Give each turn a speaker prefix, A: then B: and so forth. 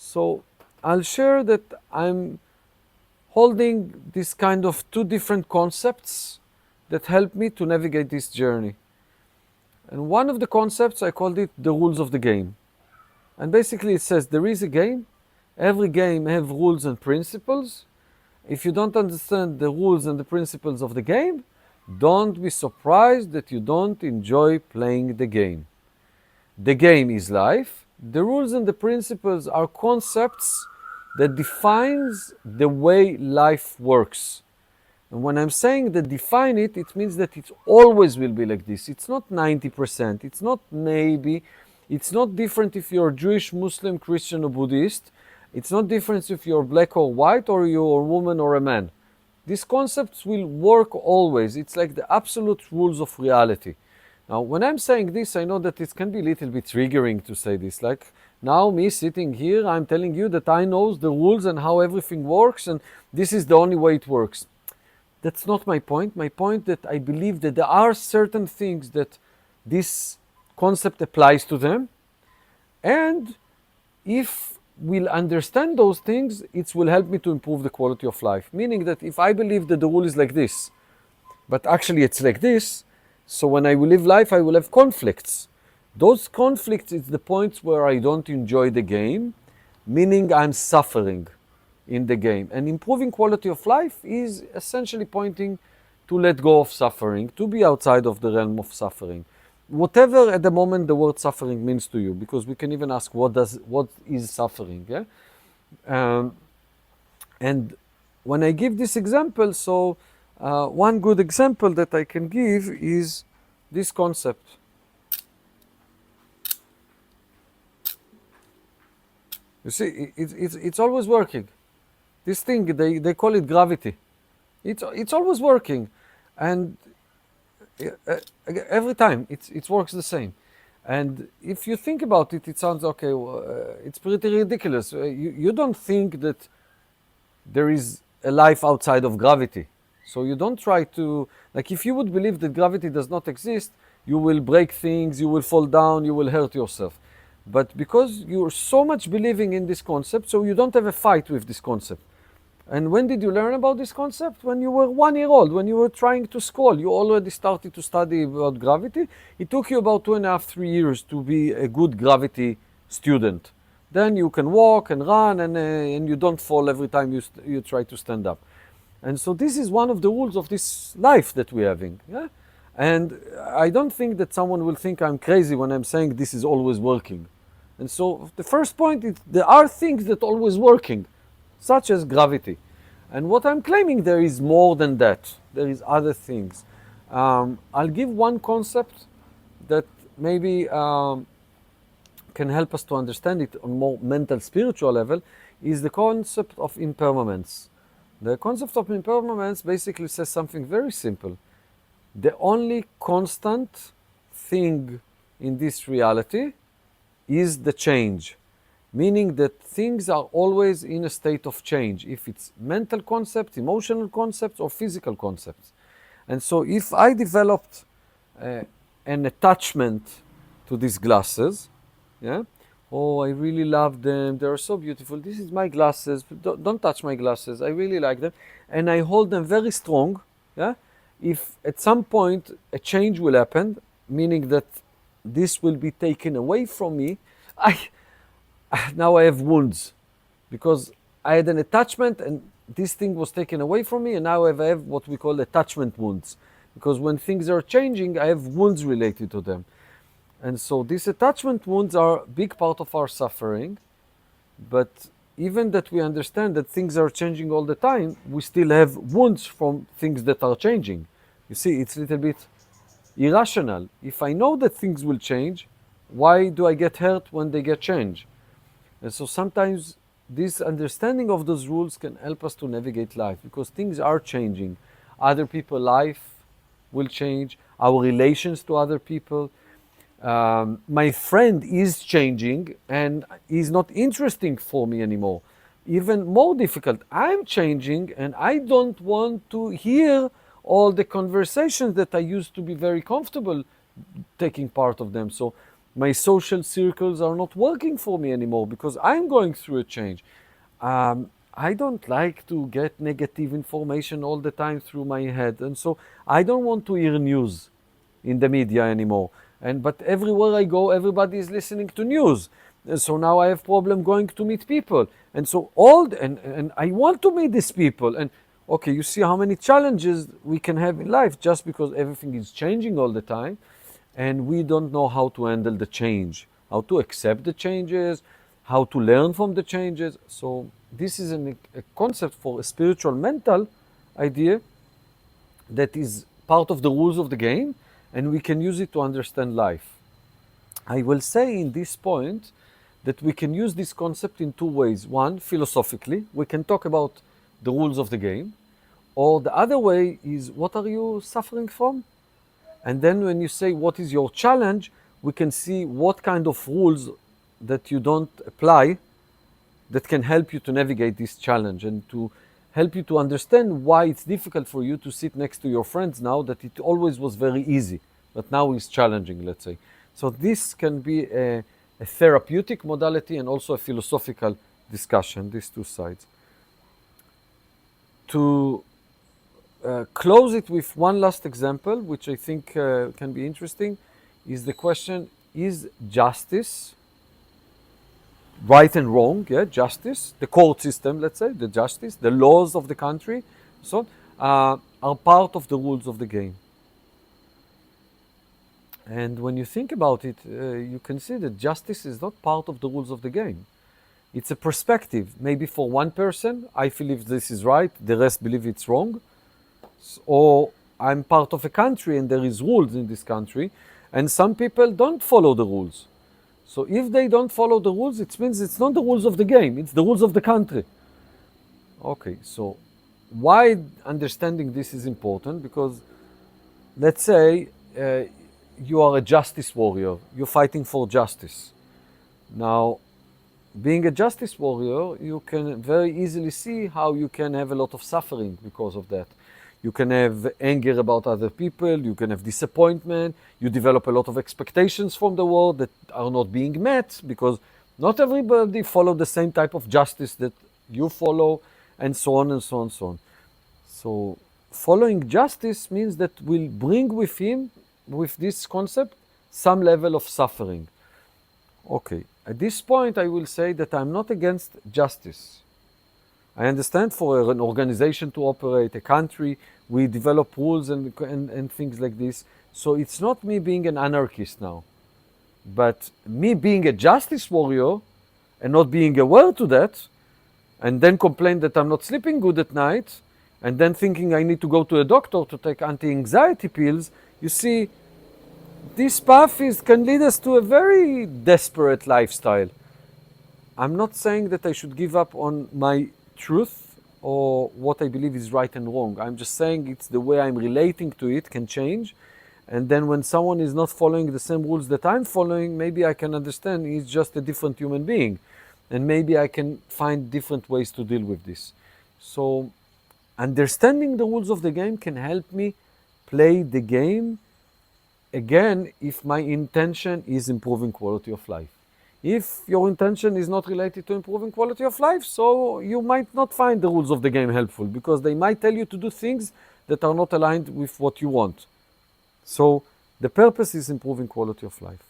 A: So I'll share that I'm holding this kind of two different concepts that help me to navigate this journey. And one of the concepts, I called it the rules of the game. And basically it says there is a game. Every game have rules and principles. If you don't understand the rules and the principles of the game, don't be surprised that you don't enjoy playing the game. The game is life. The rules and the principles are concepts that defines the way life works. And when I'm saying that define it, it means that it always will be like this. It's not 90%. It's not maybe. It's not different if you're Jewish, Muslim, Christian, or Buddhist. It's not different if you're black or white, or you're a woman or a man. These concepts will work always. It's like the absolute rules of reality. Now, when I'm saying this, I know that it can be a little bit triggering to say this. Like now, me sitting here, I'm telling you that I know the rules and how everything works, and this is the only way it works. That's not my point. My point that I believe that there are certain things that this concept applies to them, and if we'll understand those things, it will help me to improve the quality of life. Meaning that if I believe that the rule is like this, but actually it's like this, so when I will live life, I will have conflicts. Those conflicts is the points where I don't enjoy the game, meaning I'm suffering in the game. And improving quality of life is essentially pointing to let go of suffering, to be outside of the realm of suffering. Whatever at the moment the word suffering means to you, because we can even ask what is suffering. Yeah? And when I give this example, so one good example that I can give is this concept. You see, it's always working. This thing, they call it gravity. It's always working. And every time it works the same. And if you think about it, it sounds okay, it's pretty ridiculous. You don't think that there is a life outside of gravity. So you don't try to, like if you would believe that gravity does not exist, you will break things, you will fall down, you will hurt yourself. But because you're so much believing in this concept, so you don't have a fight with this concept. And when did you learn about this concept? When you were 1 year old, when you were trying to school, you already started to study about gravity. It took you about 2.5, 3 years to be a good gravity student. Then you can walk and run, and you don't fall every time you try to stand up. And so this is one of the rules of this life that we're having. Yeah? And I don't think that someone will think I'm crazy when I'm saying this is always working. And so the first point is there are things that are always working, such as gravity. And what I'm claiming, there is more than that. There is other things. I'll give one concept that maybe can help us to understand it on more mental, spiritual level, is the concept of impermanence. The concept of impermanence basically says something very simple. The only constant thing in this reality is the change. Meaning that things are always in a state of change, if it's mental concepts, emotional concepts, or physical concepts. And so if I developed an attachment to these glasses, yeah, oh, I really love them, they're so beautiful, this is my glasses, don't touch my glasses, I really like them, and I hold them very strong, yeah, if at some point a change will happen, meaning that this will be taken away from me, now I have wounds, because I had an attachment and this thing was taken away from me, and now I have what we call attachment wounds. Because when things are changing, I have wounds related to them. And so these attachment wounds are a big part of our suffering, but even that we understand that things are changing all the time, we still have wounds from things that are changing. You see, it's a little bit irrational. If I know that things will change, why do I get hurt when they get changed? And so sometimes this understanding of those rules can help us to navigate life, because things are changing. Other people's life will change, our relations to other people. My friend is changing and is not interesting for me anymore. Even more difficult, I'm changing and I don't want to hear all the conversations that I used to be very comfortable taking part of them. So My social circles are not working for me anymore because I'm going through a change. I don't like to get negative information all the time through my head, and so I don't want to hear news in the media anymore. And but everywhere I go, everybody is listening to news. And so now I have problem going to meet people. And so and I want to meet these people. And okay, you see how many challenges we can have in life just because everything is changing all the time, and we don't know how to handle the change, how to accept the changes, how to learn from the changes. So this is a concept for a spiritual mental idea that is part of the rules of the game, and we can use it to understand life. I will say in this point that we can use this concept in two ways. One, philosophically, we can talk about the rules of the game, or the other way is, what are you suffering from? And then when you say, what is your challenge, we can see what kind of rules that you don't apply that can help you to navigate this challenge and to help you to understand why it's difficult for you to sit next to your friends now that it always was very easy, but now is challenging, let's say. So this can be a therapeutic modality and also a philosophical discussion, these two sides. To close it with one last example, which I think can be interesting, is the question, is justice right and wrong? Yeah, justice, the court system, let's say, the justice, the laws of the country, so are part of the rules of the game. And when you think about it, you can see that justice is not part of the rules of the game. It's a perspective. Maybe for one person, I believe this is right, the rest believe it's wrong. Or I'm part of a country and there is rules in this country, and some people don't follow the rules. So if they don't follow the rules, it means it's not the rules of the game, it's the rules of the country. Okay, so why understanding this is important? Because let's say you are a justice warrior, you're fighting for justice. Now, being a justice warrior, you can very easily see how you can have a lot of suffering because of that. You can have anger about other people, you can have disappointment, you develop a lot of expectations from the world that are not being met because not everybody follow the same type of justice that you follow, and so on and so on and so on. So following justice means that we'll bring with him, with this concept, some level of suffering. Okay, at this point I will say that I'm not against justice. I understand for an organization to operate, a country, we develop rules and things like this. So it's not me being an anarchist now, but me being a justice warrior and not being aware to that, and then complain that I'm not sleeping good at night, and then thinking I need to go to a doctor to take anti-anxiety pills. You see, this path can lead us to a very desperate lifestyle. I'm not saying that I should give up on my truth or what I believe is right and wrong. I'm just saying it's the way I'm relating to it can change. And then when someone is not following the same rules that I'm following, maybe I can understand he's just a different human being. And maybe I can find different ways to deal with this. So understanding the rules of the game can help me play the game again if my intention is improving quality of life. If your intention is not related to improving quality of life, so you might not find the rules of the game helpful because they might tell you to do things that are not aligned with what you want. So the purpose is improving quality of life.